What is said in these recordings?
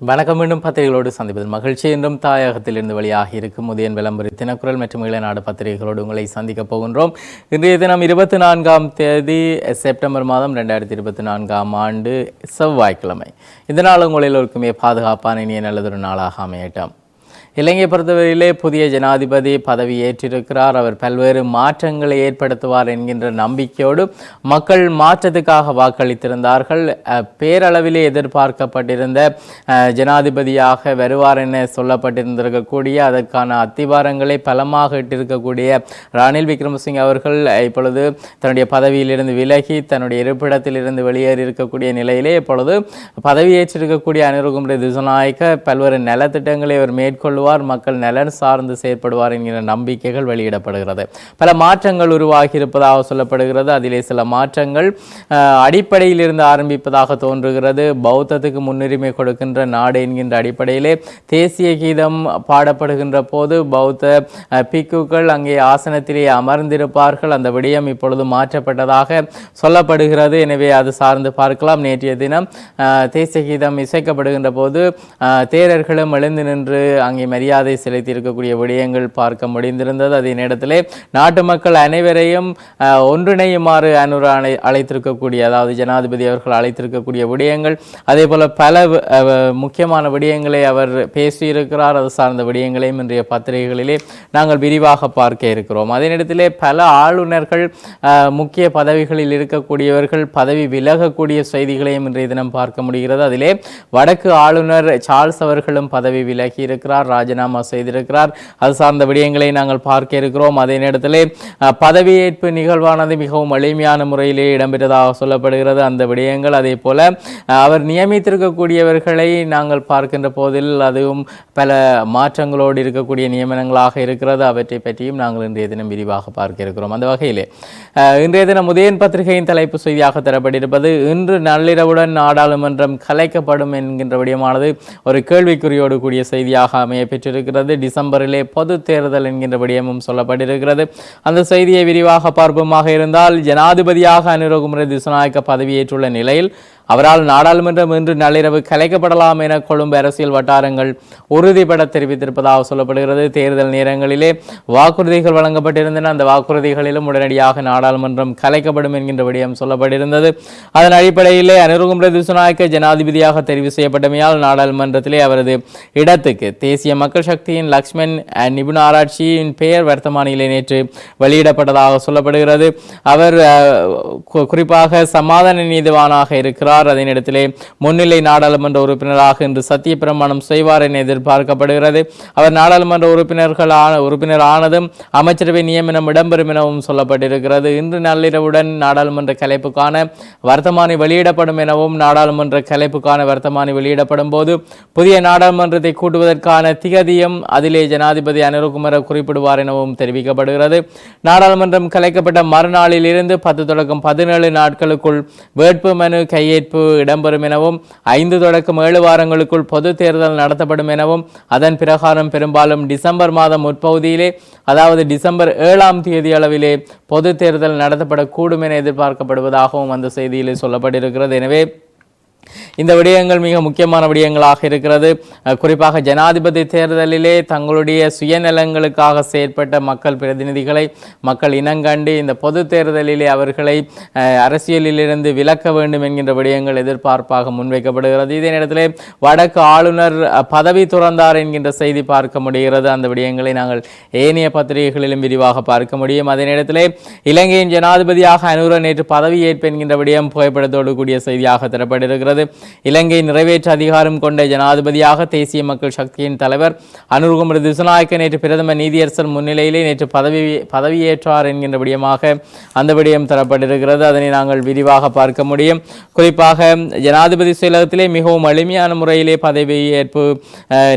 வணக்கம். மீண்டும் பத்திரிகைகளோடு சந்திப்பதில் மகிழ்ச்சி. என்றும் தாயகத்திலிருந்து வெளியாகி இருக்கும் உதயன் விளம்பரி தினக்குரல் மற்றும் இளநாடு பத்திரிகைகளோடு உங்களை சந்திக்கப் போகின்றோம். இன்றைய தினம் 24ஆம் தேதி செப்டம்பர் மாதம் 2024ஆம் ஆண்டு செவ்வாய்க்கிழமை. இந்த நாள் உங்கள் எல்லோருக்குமே பாதுகாப்பான இனிய நல்லதொரு நாளாக அமையட்டும். இலங்கை பொறுத்தவரையிலே புதிய ஜனாதிபதி பதவி ஏற்றிருக்கிறார். அவர் பல்வேறு மாற்றங்களை ஏற்படுத்துவார் என்கின்ற நம்பிக்கையோடு மக்கள் மாற்றத்துக்காக வாக்களித்திருந்தார்கள். பேரளவிலே எதிர்பார்க்கப்பட்டிருந்த ஜனாதிபதியாக வருவார் என சொல்லப்பட்டிருந்திருக்கக்கூடிய அதற்கான அத்திவாரங்களை பலமாக இட்டிருக்கக்கூடிய ரணில் விக்ரமசிங்க அவர்கள் இப்பொழுது தன்னுடைய பதவியிலிருந்து விலகி தன்னுடைய இருப்பிடத்திலிருந்து வெளியேறி இருக்கக்கூடிய நிலையிலே இப்பொழுது பதவியேற்றிருக்கக்கூடிய அனுரகுமார திசாநாயக்க பல்வேறு நலத்திட்டங்களை அவர் மேற்கொள்வார், மக்கள் நலன் சார்ந்து செயற்படுவார் என்கிற நம்பிக்கைகள் வெளியிடப்படுகிறது. பல மாற்றங்கள் உருவாகி இருப்பதாக சொல்லப்படுகிறது. அதிலே சில மாற்றங்கள் அடிப்படையில் இருந்து ஆரம்பிப்பதாக தோன்றுகிறது. பௌத்தத்துக்கு முன்னுரிமை கொடுக்கின்ற நாடு என்கின்ற அடிப்படையிலே தேசிய கீதம் பாடப்படுகின்ற போது பௌத்த பிக்குகள் அங்கே ஆசனத்திலே அமர்ந்திருப்பார்கள். அந்த விடயம் இப்பொழுது மாற்றப்பட்டதாக சொல்லப்படுகிறது. எனவே அது சார்ந்து பார்க்கலாம். நேற்றைய தினம் தேசிய கீதம் இசைக்கப்படுகின்ற போது தேரர்களும் எழுந்து நின்று அங்கே மரியாதை செலுத்தி இருக்கக்கூடிய விடயங்கள் பார்க்க முடிந்திருந்தது. அதே நேரத்திலே நாட்டு மக்கள் அனைவரையும் ஒன்றிணையுமாறு அழைத்திருக்கக்கூடிய, அதாவது ஜனாதிபதி அவர்கள் அழைத்திருக்கக்கூடிய விடயங்கள், அதே போல பல முக்கியமான விடயங்களை அவர் பேசியிருக்கிறார். அது சார்ந்த விடயங்களையும் இன்றைய பத்திரிகைகளிலே நாங்கள் விரிவாக பார்க்க இருக்கிறோம். அதே நேரத்திலே பல ஆளுநர்கள் முக்கிய பதவிகளில் இருக்கக்கூடியவர்கள் பதவி விலகக்கூடிய செய்திகளையும் இன்றைய தினம் பார்க்க முடிகிறது. அதிலே வடக்கு ஆளுநர் சார்ல்ஸ் அவர்களும் பதவி விலகி இருக்கிறார், ராஜினாமா செய்திருக்கிறார். அது சார்ந்த விடயங்களை நாங்கள் பார்க்க இருக்கிறோம். அதே நேரத்திலே பதவியேற்பு நிகழ்வானது மிகவும் எளிமையான முறையிலே இடம்பெற்றதாக சொல்லப்படுகிறது. அந்த விடயங்கள், அதே போல அவர் நியமித்திருக்கக்கூடியவர்களை நாங்கள் பார்க்கின்ற போதில் அதுவும் பல மாற்றங்களோடு இருக்கக்கூடிய நியமனங்களாக இருக்கிறது. அவற்றை பற்றியும் நாங்கள் இன்றைய தினம் விரிவாக பார்க்க இருக்கிறோம். அந்த வகையிலே இன்றைய தினம் உதயன் பத்திரிகையின் தலைப்பு செய்தியாக தரப்பட்டிருப்பது, இன்று நள்ளிரவுடன் நாடாளுமன்றம் கலைக்கப்படும் என்கின்ற விடயமானது ஒரு கேள்விக்குறியோடு கூடிய செய்தியாக அமைய பெற்றிருக்கிறது. டிசம்பரிலே பொது தேர்தல் என்கின்ற விடயமும் சொல்லப்பட்டிருக்கிறது. அந்த செய்தியை விரிவாக பார்ப்போமாக இருந்தால், ஜனாதிபதியாக அனுரகுமார திசாநாயக்க பதவியேற்றுள்ள நிலையில் அவரால் நாடாளுமன்றம் இன்று நள்ளிரவு கலைக்கப்படலாம் என கொழும்பு அரசியல் வட்டாரங்கள் உறுதிபட தெரிவித்திருப்பதாக சொல்லப்படுகிறது. தேர்தல் நேரங்களிலே வாக்குறுதிகள் வழங்கப்பட்டிருந்தன. அந்த வாக்குறுதிகளிலும் உடனடியாக நாடாளுமன்றம் கலைக்கப்படும் என்கின்ற விடயம் சொல்லப்பட்டிருந்தது. அதன் அடிப்படையிலே அனுரகுமார திசாநாயக்க ஜனாதிபதியாக தெரிவு செய்யப்பட்டமையால் நாடாளுமன்றத்திலே அவரது இடத்துக்கு தேசிய மக்கள் சக்தியின் லக்ஷ்மன் நிபுண ஆராய்ச்சியின் பெயர் வர்த்தமானியிலே நேற்று வெளியிடப்பட்டதாக சொல்லப்படுகிறது. அவர் குறிப்பாக சமாதான நீதிவானாக இருக்கிறார். அதே நேரத்திலே முன்னிலை நாடாளுமன்ற உறுப்பினராக இன்று சத்திய பிரமாணம் செய்வார் என எதிர்பார்க்கப்படுகிறது. அவர் நாடாளுமன்ற உறுப்பினர் ஆனதும் அமைச்சரவை நியமனம் இடம்பெறும் எனவும் சொல்லப்பட்டிருக்கிறது. இன்று நள்ளிரவுடன் நாடாளுமன்ற கலைப்புக்கான வர்த்தமானி வெளியிடப்படும் எனவும், நாடாளுமன்ற கலைப்புக்கான வர்த்தமானி வெளியிடப்படும் போது புதிய நாடாளுமன்றத்தை கூட்டுவதற்கான திகதியும் அதிலே ஜனாதிபதி அனுரகுமார குறிப்பிடுவார் எனவும் தெரிவிக்கப்படுகிறது. நாடாளுமன்றம் கலைக்கப்பட்ட மறுநாளில் இருந்து 10 தொடக்கம் 17 நாட்களுக்குள் வேட்பு மனு கையேற்பு இடம்பெறும் எனவும், 5 தொடக்கம் 7 வாரங்களுக்குள் பொது தேர்தல் நடத்தப்படும் எனவும், அதன் பிரகாரம் பெரும்பாலும் டிசம்பர் மாதம் முற்பகுதியிலே, அதாவது டிசம்பர் 7ஆம் தேதி அளவிலே பொது தேர்தல் நடத்தப்படக்கூடும் என எதிர்பார்க்கப்படுவதாகவும் அந்த செய்தியிலே சொல்லப்பட்டிருக்கிறது. எனவே இந்த விடயங்கள் மிக முக்கியமான விடயங்களாக இருக்கிறது. குறிப்பாக ஜனாதிபதி தேர்தலிலே தங்களுடைய சுயநலங்களுக்காக செயற்பட்ட மக்கள் பிரதிநிதிகளை மக்கள் இனங்கண்டு இந்த பொது தேர்தலிலே அவர்களை அரசியலிலிருந்து விலக்க வேண்டும் என்கின்ற விடயங்கள் எதிர்பார்ப்பாக முன்வைக்கப்படுகிறது. இதே நேரத்திலே வடக்கு ஆளுநர் பதவி துறந்தார் என்கின்ற செய்தி பார்க்க முடிகிறது. அந்த விடயங்களை நாங்கள் ஏனைய பத்திரிகைகளிலும் விரிவாக பார்க்க முடியும். அதே நேரத்திலே இலங்கையின் ஜனாதிபதியாக அனுர நேற்று பதவியேற்பு என்கின்ற விடயம் புகைப்படத்தோடு கூடிய செய்தியாக தரப்பட்டிருக்கிறது. இலங்கை நிறைவேற்று அதிகாரம் கொண்ட ஜனாதிபதியாக தேசிய மக்கள் சக்தியின் தலைவர் அனுரகுமார திசாநாயக்க நேற்று பிரதமர் நீதியரசர் முன்னிலையிலே நேற்று பதவியேற்றார் என்கின்ற விடயமாக அந்த விடயம் தரப்பட்டிருக்கிறது. அதனை நாங்கள் விரிவாக பார்க்க முடியும். குறிப்பாக ஜனாதிபதி செயலகத்திலே மிகவும் எளிமையான முறையிலே பதவியேற்பு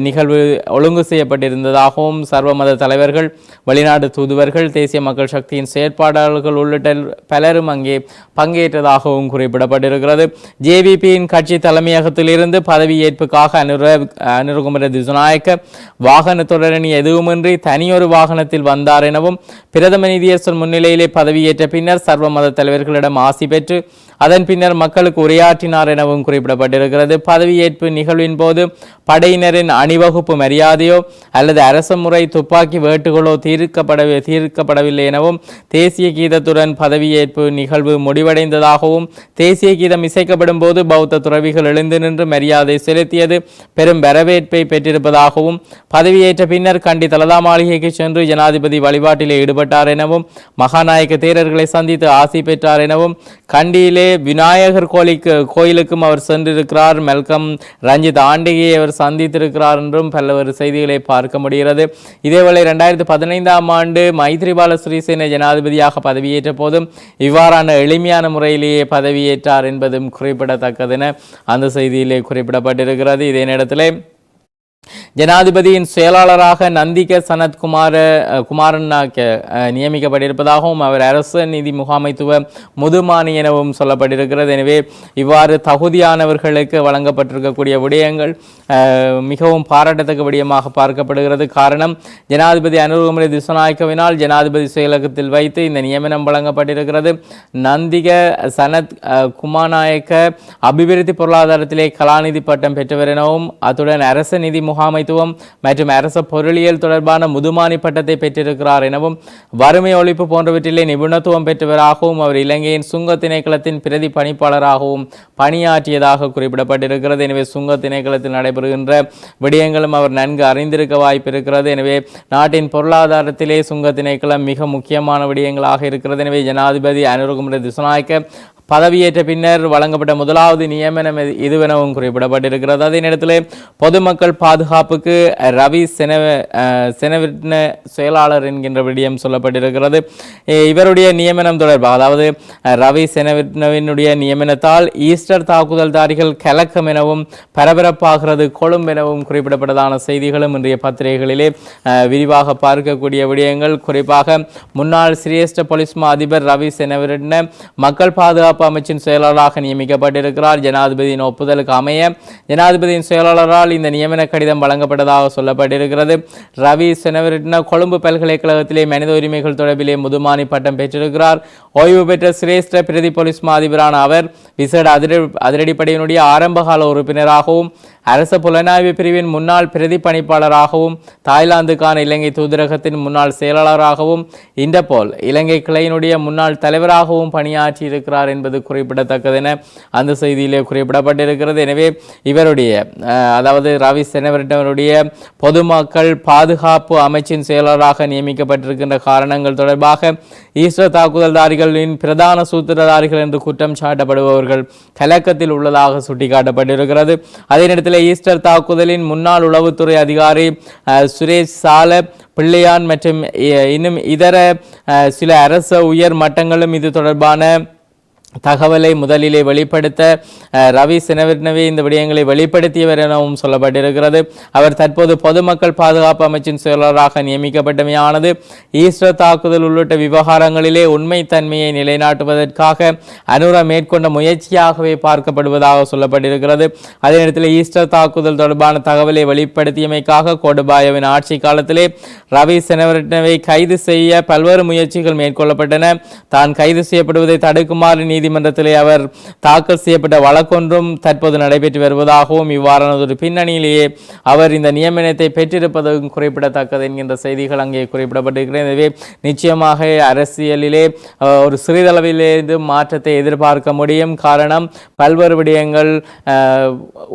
நிகழ்வு ஒழுங்கு செய்யப்பட்டிருந்ததாகவும், சர்வமத தலைவர்கள், வெளிநாட்டு தூதுவர்கள், தேசிய மக்கள் சக்தியின் செயற்பாட்டாளர்கள் உள்ளிட்ட பலரும் அங்கே பங்கேற்றதாகவும் குறிப்பிடப்பட்டிருக்கிறது. ஜேவிபியின் கட்சி தலைமையகத்திலிருந்து பதவியேற்புக்காக அனுரகுமார திசாநாயக்க வாகனத்துடன் எதுவுமின்றி தனியொரு வாகனத்தில் வந்தார் எனவும், பிரதம நீதியரசர் முன்னிலையிலே பதவியேற்ற பின்னர் சர்வ மத தலைவர்களிடம் ஆசி பெற்று அதன் பின்னர் மக்களுக்கு உரையாற்றினார் எனவும் குறிப்பிடப்பட்டிருக்கிறது. பதவியேற்பு நிகழ்வின் போது படையினரின் அணிவகுப்பு மரியாதையோ அல்லது அரச முறை துப்பாக்கி வேட்டுகளோ தீர்க்கப்படவில்லை எனவும் தேசிய கீதத்துடன் பதவியேற்பு நிகழ்வு முடிவடைந்ததாகவும் தேசிய கீதம் இசைக்கப்படும் போது பௌத்த துறவிகள் எழுந்து நின்று மரியாதை செலுத்தியது பெரும் வரவேற்பை பெற்றிருப்பதாகவும் பதவியேற்ற பின்னர் கண்டி தலதா மாளிகைக்கு சென்று ஜனாதிபதி வழிபாட்டிலே ஈடுபட்டார் எனவும் மகாநாயக்க தேரர்களை சந்தித்து ஆசி பெற்றார் எனவும் கண்டியிலே விநாயகர் கோயிலுக்கும் அவர் சென்றிருக்கிறார். மெல்கம் ரஞ்சித் ஆண்டிகையை அவர் சந்தித்திருக்கிறார் என்றும் பல்வேறு செய்திகளை பார்க்க முடிகிறது. இதேவேளை 2015ஆம் ஆண்டு மைத்ரிபால சிறிசேன ஜனாதிபதியாக பதவியேற்ற போதும் இவ்வாறான எளிமையான முறையிலேயே பதவியேற்றார் என்பதும் குறிப்பிடத்தக்கதென அந்த செய்தியிலே குறிப்பிடப்பட்டிருக்கிறது. இதே நேரத்தில் ஜனாதிபதியின் செயலாளராக நந்திக சனத் குமாரன் நியமிக்கப்பட்டிருப்பதாகவும் அவர் அரசு நிதி முகாமைத்துவ முதுமானி எனவும் சொல்லப்பட்டிருக்கிறது. எனவே இவ்வாறு தகுதியானவர்களுக்கு வழங்கப்பட்டிருக்கக்கூடிய விடயங்கள் மிகவும் பாராட்டத்தக்க விடயமாக பார்க்கப்படுகிறது. காரணம், ஜனாதிபதி அனுரகுமார திசாநாயக்கவினால் ஜனாதிபதி செயலகத்தில் வைத்து இந்த நியமனம் வழங்கப்பட்டிருக்கிறது. நந்திக சனத் குமாநாயக்க அபிவிருத்தி பொருளாதாரத்திலே கலாநிதி பட்டம் பெற்றவர் எனவும் அத்துடன் அரச நிதி முகாமைத்துவம் மற்றும் அரச பொருளியல் தொடர்பான முதுமானி பட்டத்தை பெற்றிருக்கிறார் எனவும் வறுமை ஒழிப்பு போன்றவற்றிலே நிபுணத்துவம் பெற்றவராகவும் அவர் இலங்கையின் சுங்க திணைக்களத்தின் பிரதி பணிப்பாளராகவும் பணியாற்றியதாக குறிப்பிடப்பட்டிருக்கிறது. எனவே சுங்க திணைக்களத்தில் நடைபெறுகின்ற விடயங்களும் அவர் நன்கு அறிந்திருக்க வாய்ப்பு இருக்கிறது. எனவே நாட்டின் பொருளாதாரத்திலே சுங்க திணைக்களம் மிக முக்கியமான விடயங்களாக இருக்கிறது. எனவே ஜனாதிபதி அனுரகுமார திசாநாயக்க பதவியேற்ற பின்னர் வழங்கப்பட்ட முதலாவது நியமனம் இதுவெனவும் குறிப்பிடப்பட்டிருக்கிறது. அதே நேரத்தில் பொதுமக்கள் பாதுகாப்புக்கு ரவி செனவிட்ன செயலாளர் என்கின்ற விடயம் சொல்லப்பட்டிருக்கிறது. இவருடைய நியமனம் தொடர்பாக, அதாவது ரவி செனவிட்னவினுடைய நியமனத்தால் ஈஸ்டர் தாக்குதல்தாரிகள் கலக்கம் எனவும் பரபரப்பாகிறது கொழும்பு எனவும் குறிப்பிடப்பட்டதான செய்திகளும் இன்றைய பத்திரிகைகளிலே விரிவாக பார்க்கக்கூடிய விடயங்கள். குறிப்பாக முன்னாள் சிரேஷ்ட போலீஸ் அதிபர் ரவி செனவிட்ன மக்கள் பாதுகாப்பு அமைச்சின் செயலாளராக நியமிக்கப்பட்டிருக்கிறார். ஜனாதிபதியின் ஒப்புதலுக்கு அமைய ஜனாதிபதியின் செயலாளரால் இந்த நியமன கடிதம் வழங்கப்பட்டதாக சொல்லப்பட்டிருக்கிறது. ரவி செனவிட்ன கொழும்பு பல்கலைக்கழகத்திலே மனித உரிமைகள் தொடர்பிலே முதுமானி பட்டம் பெற்றிருக்கிறார். ஓய்வு பெற்ற சிரேஷ்ட பிரதி போலீஸ் அதிபரான அவர் விசேட அதிரடிப்படையினுடைய ஆரம்பகால உறுப்பினராகவும் அரச புலனாய்வு பிரிவின் முன்னாள் பிரதி பணிப்பாளராகவும் தாய்லாந்துக்கான இலங்கை தூதரகத்தின் முன்னாள் செயலாளராகவும் இன்டர்போல் இலங்கை கிளையினுடைய முன்னாள் தலைவராகவும் பணியாற்றி இருக்கிறார் என்பது குறிப்பிடத்தக்கதென அந்த செய்தியிலே குறிப்பிடப்பட்டிருக்கிறது. எனவே இவருடைய அதாவது ரவி செனவிட்னவருடைய பொதுமக்கள் பாதுகாப்பு அமைச்சின் செயலாளராக நியமிக்கப்பட்டிருக்கின்ற காரணங்கள் தொடர்பாக ஈஸ்டர் தாக்குதல்தாரிகளின் பிரதான சூத்திரதாரிகள் என்று குற்றம் சாட்டப்படுபவர்கள் கலக்கத்தில் உள்ளதாக சுட்டிக்காட்டப்பட்டிருக்கிறது. அதே நேரத்தில் ஈஸ்டர் தாக்குதலின் முன்னாள் உளவுத்துறை அதிகாரி சுரேஷ் சால பிள்ளையான் மற்றும் இன்னும் இதர சில அரச உயர் மட்டங்களும் இது தொடர்பான தகவலை முதலிலே வெளிப்படுத்த ரவி செனவிட்னவே இந்த விடயங்களை வெளிப்படுத்தியவர் எனவும் சொல்லப்பட்டிருக்கிறது. அவர் தற்போது பொதுமக்கள் பாதுகாப்பு அமைச்சின் செயலாளராக நியமிக்கப்பட்டமையானது ஈஸ்டர் தாக்குதல் உள்ளிட்ட விவகாரங்களிலே உண்மைத்தன்மையை நிலைநாட்டுவதற்காக அனுர மேற்கொண்ட முயற்சியாகவே பார்க்கப்படுவதாக சொல்லப்பட்டிருக்கிறது. அதே நேரத்தில் ஈஸ்டர் தாக்குதல் தொடர்பான தகவலை வெளிப்படுத்தியமைக்காக கோடபாயவின் ஆட்சி காலத்திலே ரவி செனவிட்னவை கைது செய்ய பல்வேறு முயற்சிகள் மேற்கொள்ளப்பட்டன. தான் கைது செய்யப்படுவதை தடுக்குமாறு நீதிமன்றத்திலே அவர் தாக்கல் செய்யப்பட்ட வழக்கொன்றும் தற்போது நடைபெற்று வருவதாகவும் இவ்வாறான ஒரு பின்னணியிலேயே அவர் இந்த நியமனத்தை பெற்றிருப்பதும் குறிப்பிடத்தக்கது என்கின்ற செய்திகள் அங்கே குறிப்பிடப்பட்டிருக்கிறது. எனவே நிச்சயமாக அரசியலிலே ஒரு சிறிதளவிலிருந்து மாற்றத்தை எதிர்பார்க்க முடியும். காரணம், பல்வேறு விடயங்கள்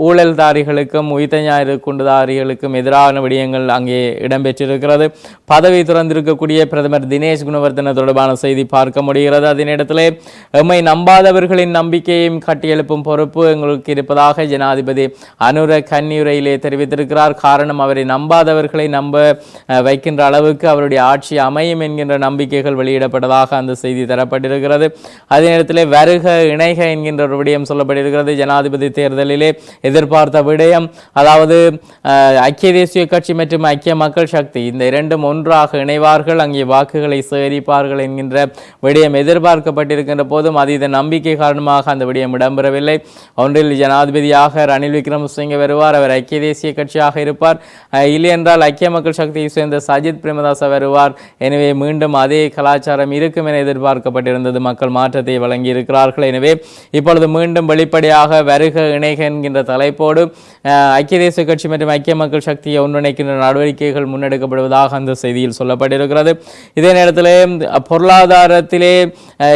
ஊழல்தாரிகளுக்கும் உயிர்த்த ஞாயிறு குண்டுதாரிகளுக்கும் எதிரான விடயங்கள் அங்கே இடம்பெற்றிருக்கிறது. பதவி துறந்திருக்கக்கூடிய பிரதமர் தினேஷ் குணவர்தன தொடர்பான செய்தி பார்க்க முடிகிறது. அதே நேரத்திலே எம்மை நம்பாதவர்களின் நம்பிக்கையையும் கட்டியெழுப்பும் பொறுப்பு எங்களுக்கு இருப்பதாக ஜனாதிபதி அனுர கன்னியுரையிலே தெரிவித்திருக்கிறார். காரணம், அவரை நம்பாதவர்களை நம்ப வைக்கின்ற அளவுக்கு அவருடைய ஆட்சி அமையும் என்கின்ற நம்பிக்கைகள் வெளியிடப்பட்டதாக அந்த செய்தி தரப்பட்டிருக்கிறது. அதே நேரத்தில் வருக இணைக என்கின்ற ஒரு விடயம் சொல்லப்பட்டிருக்கிறது. ஜனாதிபதி தேர்தலிலே எதிர்பார்த்த விடயம், அதாவது ஐக்கிய தேசிய கட்சி மற்றும் ஐக்கிய மக்கள் சக்தி இந்த இரண்டும் ஒன்றாக இணைவார்கள், அங்கே வாக்குகளை சேகரிப்பார்கள் என்கின்ற விடயம் எதிர்பார்க்கப்பட்டிருக்கின்ற போதும் அது மீது நம்பிக்கை காரணமாக அந்த விடயம் இடம்பெறவில்லை. ஒன்றில் ஜனாதிபதியாக ரணில் விக்ரமசிங்கே வருவார், அவர் ஐக்கிய தேசிய கட்சியாக இருப்பார். இல்லை என்றால் ஐக்கிய மக்கள் சக்தியை சேர்ந்த சஜித் பிரேமதாச வருவார். எனவே மீண்டும் அதே கலாச்சாரம் இருக்கும் என எதிர்பார்க்கப்பட்டிருந்தது. மக்கள் மாற்றத்தை வழங்கி இருக்கிறார்கள். எனவே இப்பொழுது மீண்டும் வெளிப்படையாக வருக இணைக என்கின்ற தலைப்போடு ஐக்கிய தேசிய கட்சி மற்றும் ஐக்கிய மக்கள் சக்தியை ஒன்றிணைக்கின்ற நடவடிக்கைகள் முன்னெடுக்கப்படுவதாக அந்த செய்தியில் சொல்லப்பட்டிருக்கிறது. இதே நேரத்தில் பொருளாதாரத்திலே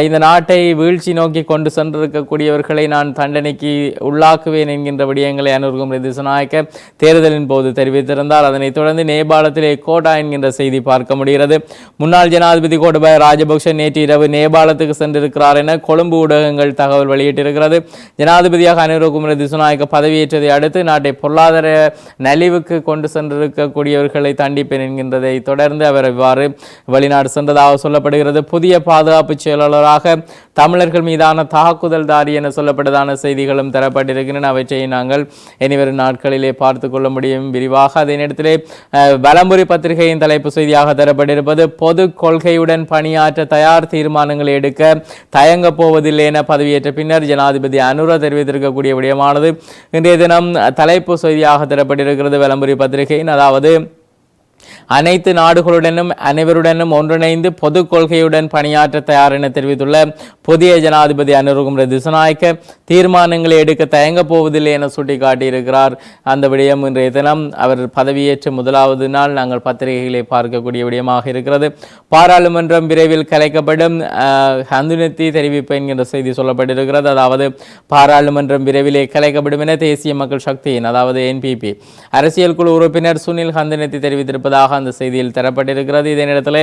இந்த நாட்டை வீழ்ச்சி நோக்கி கொண்டு சென்றிருக்கக்கூடியவர்களை நான் தண்டனைக்கு உள்ளாக்குவேன் என்கின்ற விடயங்களை அனுர்குமார திசாநாயக்க தேர்தலின் போது தெரிவித்திருந்தார். அதனைத் தொடர்ந்து நேபாளத்திலே கோட்டா என்கின்ற செய்தி பார்க்க முடிகிறது. முன்னாள் ஜனாதிபதி கோட்டபாய ராஜபக்ஷ நேற்று இரவு நேபாளத்துக்கு சென்றிருக்கிறார் என கொழும்பு ஊடகங்கள் தகவல் வெளியிட்டிருக்கிறது. ஜனாதிபதியாக அனுரகுமார திசாநாயக்க பதவியேற்றதை அடுத்து நாட்டை பொருளாதார நலிவுக்கு கொண்டு சென்றிருக்கக்கூடியவர்களை தண்டிப்பேன் என்கின்றதை தொடர்ந்து அவர் இவ்வாறு வெளிநாடு சென்றதாக சொல்லப்படுகிறது. புதிய பாதுகாப்பு செயலாளராக தமிழர்கள் மீதான தாக்குதல் தாரி என சொல்லப்பட்டதான செய்திகளும் தரப்பட்டிருக்கின்றன. அவற்றை நாங்கள் இனிவரும் நாட்களிலே பார்த்து கொள்ள முடியும் விரிவாக. அதே நேரத்திலே வலம்புரி பத்திரிகையின் தலைப்பு செய்தியாக தரப்பட்டிருப்பது பொது கொள்கையுடன் பணியாற்ற தயார், தீர்மானங்களை எடுக்க தயங்க போவதில்லை என பதவியேற்ற பின்னர் ஜனாதிபதி அனுர தெரிவித்திருக்கக்கூடிய விடயமானது இன்றைய தினம் தலைப்பு செய்தியாக தரப்பட்டிருக்கிறது வலம்புரி பத்திரிகையின். அதாவது அனைத்து நாடுகளுடனும் அனைவருடனும் ஒன்றிணைந்து பொது கொள்கையுடன் பணியாற்ற தயார் என தெரிவித்துள்ள புதிய ஜனாதிபதி அனுரகுமார திசாநாயக்க தீர்மானங்களை எடுக்க தயங்க போவதில்லை என சுட்டிக்காட்டியிருக்கிறார். அந்த விடயம் இன்றைய தினம் அவர் பதவியேற்ற முதலாவது நாள் நாங்கள் பத்திரிகைகளை பார்க்கக்கூடிய விடயமாக இருக்கிறது. பாராளுமன்றம் விரைவில் கலைக்கப்படும் ஹந்துனத்தி தெரிவிப்பு என்கின்ற செய்தி சொல்லப்பட்டிருக்கிறது. அதாவது பாராளுமன்றம் விரைவிலே கலைக்கப்படும் என தேசிய மக்கள் சக்தியின் அதாவது என்பிபி அரசியல் குழு உறுப்பினர் சுனில் ஹந்துனத்தி தெரிவித்திருப்பதாக அந்த செய்தியில் தரப்பட்டிருக்கிறது. இதே நேரத்தில்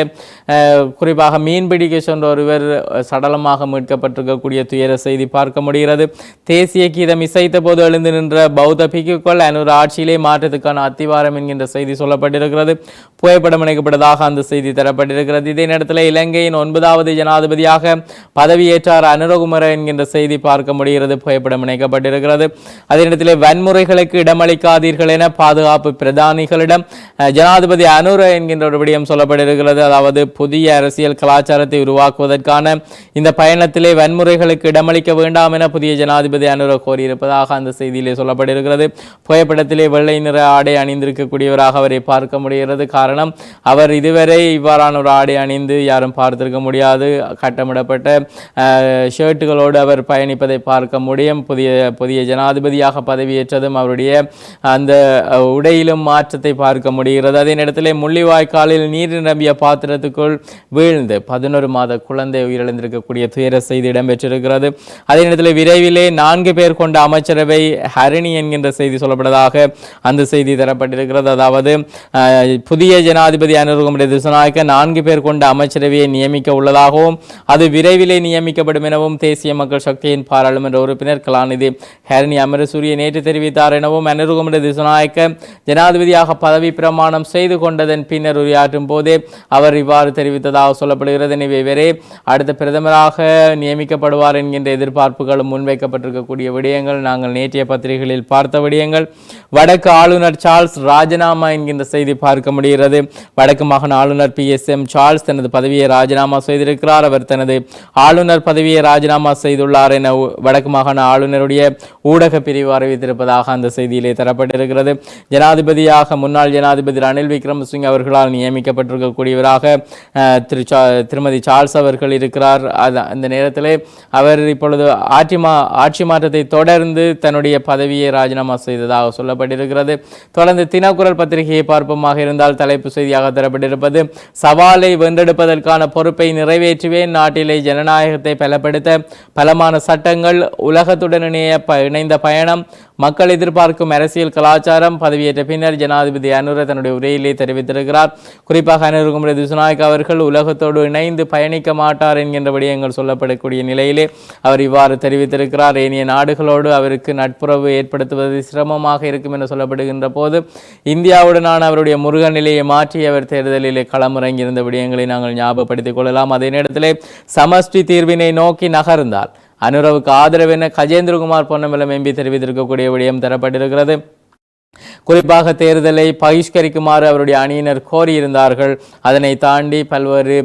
குறிப்பாக மீன்பிடிக்க சென்ற ஒருவர் சடலமாக மீட்கப்பட்டிருக்கக்கூடிய துயர செய்தி பார்க்க முடிகிறது. தேசிய கீதம் இசைத்த போது எழுந்து நின்ற பௌத்த பிக்குகள் அனுர ஆட்சியிலே மாற்றத்துக்கான அத்திவாரம் என்கின்ற செய்தி சொல்லப்பட்டிருக்கிறது. புகைப்படம் இணைக்கப்பட்டதாக அந்த செய்தி தரப்பட்டிருக்கிறது. இதே நேரத்தில் இலங்கையின் 9வது ஜனாதிபதியாக பதவியேற்றார் அனுரகுமார என்கின்ற செய்தி பார்க்க முடிகிறது. புகைப்படம் இணைக்கப்பட்டிருக்கிறது. அதே நேரத்தில் வன்முறைகளுக்கு இடமளிக்காதீர்கள் என பாதுகாப்பு பிரதானிகளிடம் ஜனாதிபதி அனுர என்கின்ற ஒரு விடயம் சொல்லப்பட்டிருக்கிறது. அதாவது புதிய அரசியல் கலாச்சாரத்தை உருவாக்குவதற்கான இந்த பயணத்திலே வன்முறைகளுக்கு இடமளிக்க வேண்டாம் என புதிய ஜனாதிபதி அனுர கோரியிருப்பதாக அந்த செய்தியிலே சொல்லப்பட்டிருக்கிறது. புகைப்படத்திலே வெள்ளை நிற ஆடை அணிந்திருக்கக்கூடியவராக அவரை பார்க்க முடிகிறது. காரணம், அவர் இதுவரை இவ்வாறான ஒரு ஆடை அணிந்து யாரும் பார்த்திருக்க முடியாது. கட்டமிடப்பட்ட ஷர்ட்டுகளோடு அவர் பயணிப்பதை பார்க்க முடியும். புதிய ஜனாதிபதியாக பதவியேற்றதும் அவருடைய அந்த உடையிலும் மாற்றத்தை பார்க்க முடிகிறது. அதே நேரத்தில் முள்ளிவாய்க்காலில் நீர் நிரம்பிய பாத்திரத்துக்குள் வீழ்ந்து 11 மாத குழந்தை உயிரிழந்திருக்கக்கூடிய துயர செய்தி இடம்பெற்றிருக்கிறது. அதே நேரத்தில் விரைவிலே 4 பேர் கொண்ட அமைச்சரவை ஹரிணி என்கின்ற செய்தி சொல்லப்பட்டதாக அந்த செய்தி தரப்பட்டிருக்கிறது. அதாவது புதிய ஜனாதிபதி அனுரகுமார திசாநாயக்க 4 பேர் கொண்ட அமைச்சரவையை நியமிக்க உள்ளதாகவும் அது விரைவிலே நியமிக்கப்படும் எனவும் தேசிய மக்கள் சக்தியின் பாராளுமன்ற உறுப்பினர் கலாநிதி ஹரிணி அமரசூரிய நேற்று தெரிவித்தார் எனவும் அனுரகுமார திசாநாயக்க ஜனாதிபதியாக பதவி பிரமாணம் செய்து கொண்டதன் பின்னர் உரையாற்றும் போதே அவர் இவ்வாறு தெரிவித்ததாக சொல்லப்படுகிறது. எனவே இவரே அடுத்த பிரதமராக நியமிக்கப்படுவார் என்கின்ற எதிர்பார்ப்புகளும் முன்வைக்கப்பட்டிருக்கக்கூடிய விடயங்கள் நாங்கள் நேற்றைய பத்திரிகைகளில் பார்த்த விடயங்கள். வடக்கு ஆளுநர் சார்ல்ஸ் ராஜினாமா என்கின்ற செய்தி பார்க்க முடிகிறது. வடக்கு மாகாண ஆளுநர் PSM சார்ல்ஸ் தனது பதவியை ராஜினாமா செய்திருக்கிறார். அவர் தனது ஆளுநர் பதவியை ராஜினாமா செய்துள்ளார் என வடக்கு மாகாண ஆளுநருடைய ஊடக பிரிவு அறிவித்திருப்பதாக அந்த செய்தியிலே தரப்பட்டிருக்கிறது. ஜனாதிபதியாக முன்னாள் ஜனாதிபதி ரணில் விக்ரமசிங்கே அவர்களால் நியமிக்கப்பட்டிருக்கக்கூடியவராக திருமதி சார்ல்ஸ் அவர்கள் இருக்கிறார். அந்த நேரத்தில் அவர் இப்பொழுது ஆட்சி மாற்றத்தை தொடர்ந்து தன்னுடைய பதவியை ராஜினாமா செய்ததாக சொல்லப்பட்டிருக்கிறது. தொடர்ந்து தினக்குரல் பத்திரிகையை பார்ப்போமாக இருந்தால் தலைப்பு செய்தியாக தரப்பட்டிருப்பது சவாலை வென்றெடுப்பதற்கான பொறுப்பை நிறைவேற்றுவேன், நாட்டிலே ஜனநாயகத்தை பலப்படுத்த பலமான சட்டங்கள், உலகத்துடன் இணைந்த பயணம், மக்கள் எதிர்பார்க்கும் அரசியல் கலாச்சாரம் பதவியேற்ற பின்னர் ஜனாதிபதி அனுர தன்னுடைய உரையிலே தெரிவித்திருக்கிறார். குறிப்பாக அனுரகுமார திசாநாயக்க அவர்கள் உலகத்தோடு இணைந்து பயணிக்க மாட்டார் என்கின்ற விடயங்கள் சொல்லப்படக்கூடிய நிலையிலே அவர் இவ்வாறு தெரிவித்திருக்கிறார். ஏனைய நாடுகளோடு அவருக்கு நட்புறவு ஏற்படுத்துவது சிரமமாக இருக்கும் என சொல்லப்படுகின்ற போது இந்தியாவுடனான அவருடைய முருக நிலையை மாற்றி அவர் தேர்தலிலே களமிறங்கியிருந்த விடயங்களை நாங்கள் ஞாபகப்படுத்திக் கொள்ளலாம். அதே நேரத்திலே சமஷ்டி தீர்வினை நோக்கி நகர்ந்தால் அனுரவுக்கு ஆதரவு என கஜேந்திரகுமார் பொன்னம்பலம் MP தெரிவித்திருக்கக்கூடிய விடயம் தரப்பட்டிருக்கிறது. குறிப்பாக தேர்தலை பகிஷ்கரிக்குமாறு அவருடைய அணியினர் கோரியிருந்தார்கள். அதனை தாண்டி பல்வேறு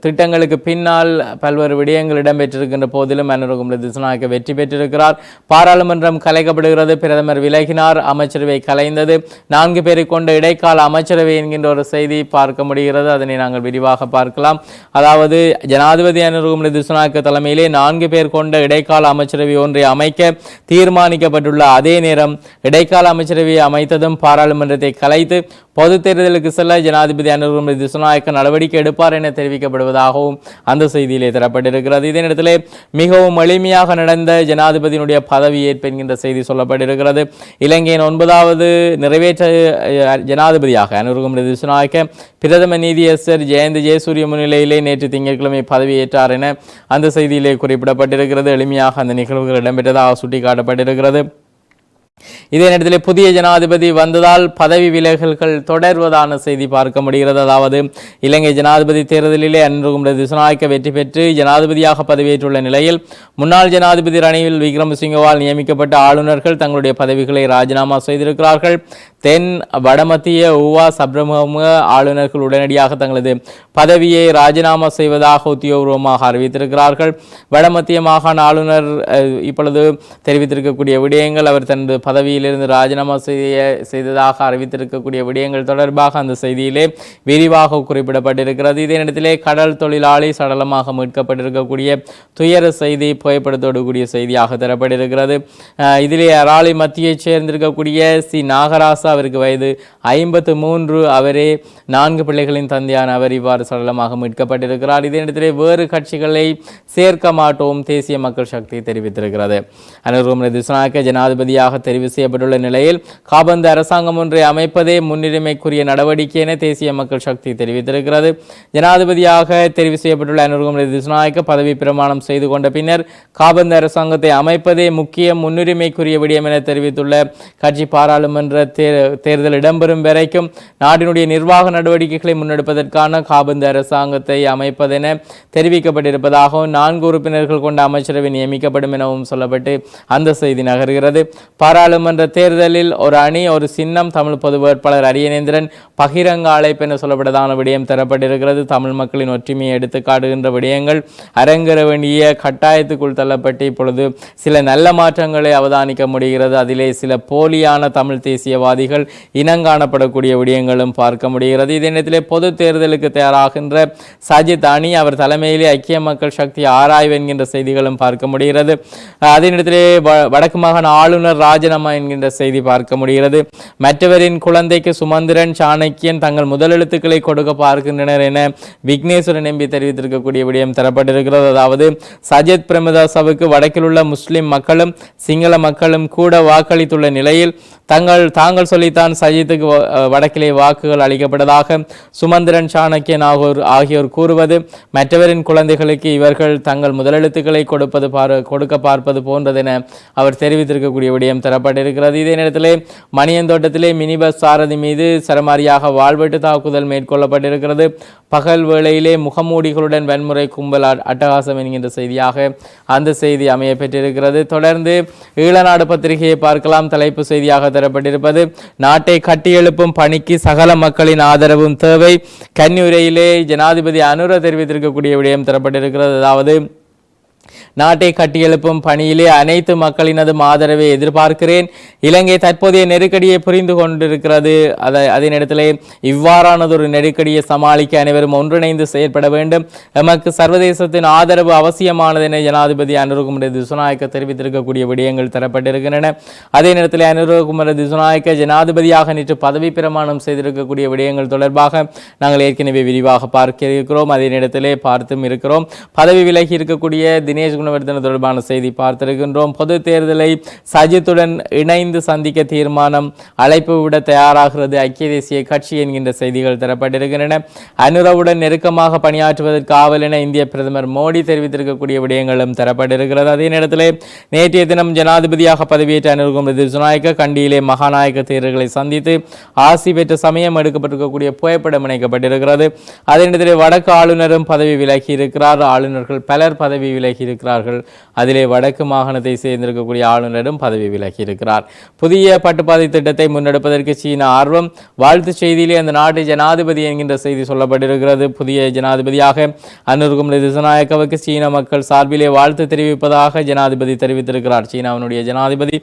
திட்டங்களுக்கு பின்னால் பல்வேறு விடயங்கள் இடம்பெற்றிருக்கின்ற போதிலும் அனுரகுமார திசாநாயக்க வெற்றி பெற்றிருக்கிறார். பாராளுமன்றம் கலைக்கப்படுகிறது, பிரதமர் விலகினார், அமைச்சரவை கலைந்தது, 4 பேரை கொண்ட இடைக்கால அமைச்சரவை என்கின்ற ஒரு செய்தி பார்க்க முடிகிறது. அதனை நாங்கள் விரிவாக பார்க்கலாம். அதாவது ஜனாதிபதி அனுரகுமார திசாநாயக்க தலைமையிலே 4 பேர் கொண்ட இடைக்கால அமைச்சரவை ஒன்றை அமைக்க தீர்மானிக்கப்பட்டுள்ள அதே நேரம் இடைக்கால அமைச்சரவையை அமைத்ததும் பாராளுமன்றத்தை கலைத்து பொது தேர்தலுக்கு செல்ல ஜனாதிபதி அனுரகுமார திசாநாயக்க நடவடிக்கை எடுப்பார் என தெரிவிக்கப்படுவதாகவும் அந்த செய்தியிலே தரப்பட்டிருக்கிறது. இதே நேரத்திலே மிகவும் எளிமையாக நடந்த ஜனாதிபதியினுடைய பதவியேற்பு என்கின்ற செய்தி சொல்லப்பட்டிருக்கிறது. இலங்கையின் 9வது நிறைவேற்ற ஜனாதிபதியாக அனுரகுமார திசாநாயக்க பிரதம நீதியரசர் ஜெயந்த ஜெயசூரிய முன்னிலையிலே நேற்று திங்கட்கிழமை பதவியேற்றார் என அந்த செய்தியிலே குறிப்பிடப்பட்டிருக்கிறது. எளிமையாக அந்த நிகழ்வுகள் இடம்பெற்றதாக சுட்டிக்காட்டப்பட்டிருக்கிறது. இதே நேரத்தில் புதிய ஜனாதிபதி வந்ததால் பதவி விலகல்கள் தொடர்வதான செய்தி பார்க்க முடிகிறது. அதாவது இலங்கை ஜனாதிபதி தேர்தலிலே அனுரகுமார திசாநாயக்க வெற்றி பெற்று ஜனாதிபதியாக பதவியேற்றுள்ள நிலையில் முன்னாள் ஜனாதிபதி ரணில் விக்ரமசிங்கவால் நியமிக்கப்பட்ட ஆளுநர்கள் தங்களுடைய பதவிகளை ராஜினாமா செய்திருக்கிறார்கள். தென் வடமத்திய ஊவா சப்ரம ஆளுநர்கள் உடனடியாக தங்களது பதவியை ராஜினாமா செய்வதாக உத்தியோகபூர்வமாக அறிவித்திருக்கிறார்கள். வடமத்திய மாகாண ஆளுநர் இப்பொழுது தெரிவித்திருக்கக்கூடிய விடயங்கள், அவர் தனது பதவியிலிருந்து ராஜினாமா செய்ததாக அறிவித்திருக்கக்கூடிய விடயங்கள் தொடர்பாக அந்த செய்தியிலே விரிவாக குறிப்பிடப்பட்டிருக்கிறது. இதே நேரத்திலே கடல் தொழிலாளி சடலமாக மீட்கப்பட்டிருக்கக்கூடிய துயர செய்தி புகைப்படத்தோடு கூடிய செய்தியாக தரப்பட்டிருக்கிறது. இதிலே அராலி மத்தியைச் சேர்ந்திருக்கக்கூடிய சி நாகராசா, அவருக்கு வயது 53, அவரே 4 பிள்ளைகளின் தந்தையான அவர் இவ்வாறு சடலமாக மீட்கப்பட்டிருக்கிறார். இதே நேரத்திலே வேறு கட்சிகளை சேர்க்க மாட்டோம் தேசிய மக்கள் சக்தி தெரிவித்திருக்கிறது. அனுரகுமார திசாநாயக்க ஜனாதிபதியாக தெரிவு செய்யப்பட்டுள்ள நிலையில் காபந்து அரசாங்கம் ஒன்றை அமைப்பதே முன்னுரிமைக்குரிய நடவடிக்கை என தேசிய மக்கள் சக்தி தெரிவித்திருக்கிறது. ஜனாதிபதியாக தெரிவு செய்யப்பட்டுள்ள அனுரகுமார திசாநாயக்க பதவி பிரமாணம் செய்து கொண்ட பின்னர் காபந்து அரசாங்கத்தை அமைப்பதே முக்கிய முன்னுரிமைக்குரிய விடயம் என தெரிவித்துள்ள கட்சி பாராளுமன்ற தேர்தல் இடம்பெறும் வரைக்கும் நாட்டினுடைய நிர்வாக நடவடிக்கைகளை முன்னெடுப்பதற்கான காபந்து அரசாங்கத்தை அமைப்பதென தெரிவிக்கப்பட்டிருப்பதாகவும் 4 உறுப்பினர்கள் கொண்ட அமைச்சரவை நியமிக்கப்படும் எனவும் சொல்லப்பட்டு அந்த செய்தி நகர்கிறது. பாராளுமன்ற தேர்தலில் ஒரு அணி ஒரு சின்னம், தமிழ் பொது வேட்பாளர் அரியநேந்திரன் பகிரங்க அழைப்பு என சொல்லப்பட்டதான விடயம் தரப்பட்டிருக்கிறது. தமிழ் மக்களின் ஒற்றுமையை எடுத்து காட்டுகின்ற விடயங்கள் அரங்கேற வேண்டிய கட்டாயத்துக்குள் தள்ளப்பட்டு இப்பொழுது சில நல்ல மாற்றங்களை அவதானிக்க முடிகிறது. அதிலே சில போலியான தமிழ் தேசியவாதிகள் இனங்காணப்படக்கூடிய விடயங்களும் பார்க்க முடிகிறது. இதே நேரத்திலே பொது தேர்தலுக்கு தயாராகின்ற சஜித் அணி அவர் தலைமையிலே ஐக்கிய மக்கள் சக்தி ஆராய்வு என்கின்ற செய்திகளும் பார்க்க முடிகிறது. அதே நேரத்திலே வடக்கு மாகாண ஆளுநர் ராஜினாமா என்கின்ற செய்தி பார்க்க முடிகிறது. மற்றவரின் குழந்தைக்கு சுமந்திரன் சாணக்கியன் தங்கள் முதலெழுத்துக்களை கொடுக்க பார்க்கின்றனர் என விக்னேஸ்வரன் எம்பி தெரிவித்திருக்கக்கூடிய விடயம் தரப்பட்டிருக்கிறது. அதாவது சஜித் பிரேமதாசவுக்கு வடக்கில் உள்ள முஸ்லிம் மக்களும் சிங்கள மக்களும் கூட வாக்களித்துள்ள நிலையில் தாங்கள் சொல்லித்தான் சஜித்துக்கு வடக்கிலே வாக்குகள் அளிக்கப்பட்டதாக சுமந்திரன் சாணக்கியன் ஆகியோர் கூறுவது மற்றவரின் குழந்தைகளுக்கு இவர்கள் தங்கள் முதலெழுத்துக்களை கொடுக்க பார்ப்பது போன்றதென அவர் தெரிவித்திருக்கக்கூடிய விடயம் தரப்பட்டிருக்கிறது. இதே நேரத்திலே மணியந்தோட்டத்திலே மினி பஸ் சாரதி மீது சரமாரியாக வாழ்வெட்டு தாக்குதல் மேற்கொள்ளப்பட்டிருக்கிறது. பகல் வேளையிலே முகமூடிகளுடன் வன்முறை கும்பல் அட்டகாசம் என்கின்ற செய்தியாக அந்த செய்தி அமைய பெற்றிருக்கிறது. தொடர்ந்து ஈழநாடு பத்திரிகையை பார்க்கலாம். தலைப்பு செய்தியாக தரப்பட்டிருப்பது நாட்டை கட்டியெழுப்பும் பணிக்கு சகல மக்களின் ஆதரவும் தேவை. கன்னியுரையிலே ஜனாதிபதி அனுர தெரிவித்திருக்கக்கூடிய விடயம் தரப்பட்டிருக்கிறது. அதாவது நாட்டை கட்டியெழுப்பும் பணியிலே அனைத்து மக்களினதும் ஆதரவை எதிர்பார்க்கிறேன். இலங்கை தற்போதைய நெருக்கடியை புரிந்து கொண்டிருக்கிறது. அதே நேரத்திலே இவ்வாறானதொரு நெருக்கடியை சமாளிக்க அனைவரும் ஒன்றிணைந்து செயற்பட வேண்டும். எமக்கு சர்வதேசத்தின் ஆதரவு அவசியமானது என ஜனாதிபதி அனுரகுமார திசாநாயக்க தெரிவித்திருக்கக்கூடிய விடயங்கள் தரப்பட்டிருக்கின்றன. அதே நேரத்தில் அனுரகுமார திசாநாயக்க ஜனாதிபதியாக நேற்று பதவி பிரமாணம் செய்திருக்கக்கூடிய விடயங்கள் தொடர்பாக நாங்கள் ஏற்கனவே விரிவாக பார்க்க இருக்கிறோம். அதே நேரத்திலே பார்த்தும் இருக்கிறோம். பதவி விலகி இருக்கக்கூடிய தினேஷ் குணவர்தன தொடர்பான செய்தி பார்த்திருக்கின்றோம். பொது தேர்தலை சஜித்துடன் இணைந்து சந்திக்க தீர்மானம், அழைப்பு விட தயாராகிறது ஐக்கிய தேசிய கட்சி என்கின்ற செய்திகள் தரப்பட்டிருக்கின்றன. அனுரவுடன் நெருக்கமாக பணியாற்றுவதற்கு ஆவல் என இந்திய பிரதமர் மோடி தெரிவித்திருக்கக்கூடிய விடயங்களும் தரப்பட்டிருக்கிறது. அதே நேரத்தில் நேற்றைய தினம் ஜனாதிபதியாக பதவியேற்ற அனுரகுமார திசாநாயக்க கண்டியிலே மகாநாயக்க தேர்தல்களை சந்தித்து ஆசி பெற்ற சமயம் எடுக்கப்பட்டிருக்கக்கூடிய புகைப்படம் இணைக்கப்பட்டிருக்கிறது. அதே நேரத்தில் வடக்கு ஆளுநரும் பதவி விலகி இருக்கிறார். ஆளுநர்கள் பலர் பதவி விலகி இருக்கிறார்கள் தெரிவித்திருக்கிறார்கள். அதிலே வடக்கு மாகாணத்தை சேர்ந்திருக்கக்கூடிய ஆளுநரும் பதவி விலகி இருக்கிறார். புதிய பட்டுப்பாதை திட்டத்தை முன்னெடுப்பதற்கு சீனா ஆர்வம். வாழ்த்து செய்தியிலே அந்த நாட்டு ஜனாதிபதி என்கின்ற செய்தி சொல்லப்பட்டிருக்கிறது. புதிய ஜனாதிபதியாக அனுர்குமார திசாநாயக்கவுக்கு சீன மக்கள் சார்பிலே வாழ்த்து தெரிவிப்பதாக ஜனாதிபதி தெரிவித்திருக்கிறார். சீனாவினுடைய ஜனாதிபதி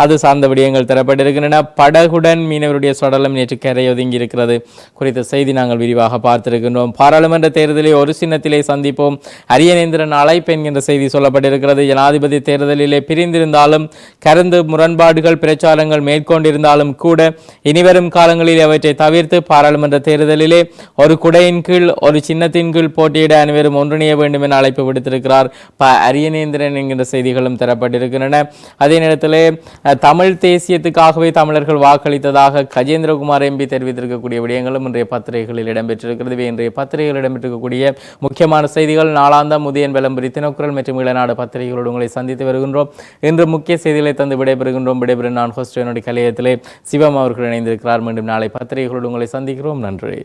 அது சார்ந்த விடயங்கள் தரப்பட்டிருக்கின்றன. படகுடன் மீனவருடைய சடலம் நேற்று கரையொதுங்கி இருக்கிறது குறித்த செய்தி நாங்கள் விரிவாக பார்த்திருக்கின்றோம். பாராளுமன்ற தேர்தலை ஒரு சின்னத்திலே சந்திப்போம், அரியநேந்திரன் அழைப்பு என்கின்ற செய்தி சொல்லப்பட்டிருக்கிறது. ஜனாதிபதி தேர்தலிலே பிரிந்திருந்தாலும் கருந்து முரண்பாடுகள் பிரச்சாரங்கள் மேற்கொண்டிருந்தாலும் கூட இனிவரும் காலங்களில் அவற்றை தவிர்த்து பாராளுமன்ற தேர்தலிலே ஒரு குடையின் கீழ் ஒரு சின்னத்தின் கீழ் போட்டியிட அனைவரும் ஒன்றிணைய வேண்டும் என அழைப்பு விடுத்திருக்கிறார் அரியநேந்திரன் என்கின்ற செய்திகளும் தரப்பட்டிருக்கின்றன. அதே நேரத்திலே தமிழ் தேசியத்துக்காகவே தமிழர்கள் வாக்களித்ததாக கஜேந்திரகுமார் எம்பி தெரிவித்திருக்கக்கூடிய விடயங்களும் இன்றைய பத்திரிகைகளில் இடம்பெற்றிருக்கிறது. இன்றைய பத்திரிகைகள் இடம்பெற்றிருக்கக்கூடிய முக்கியமான செய்திகள். நாளாந்தம் உதயன் விளம்பரி தினக்குரல் மற்றும் இளநாடு பத்திரிகைகளோடு உங்களை சந்தித்து வருகின்றோம். இன்று முக்கிய செய்திகளை தந்து விடைபெறுகின்றோம். விடைபெறும் நான் ஹோஸ்ட் என்னுடைய கலையத்திலே சிவம் அவர்கள் இணைந்திருக்கிறார். மீண்டும் நாளை பத்திரிகைகளோடு உங்களை சந்திக்கிறோம். நன்றி.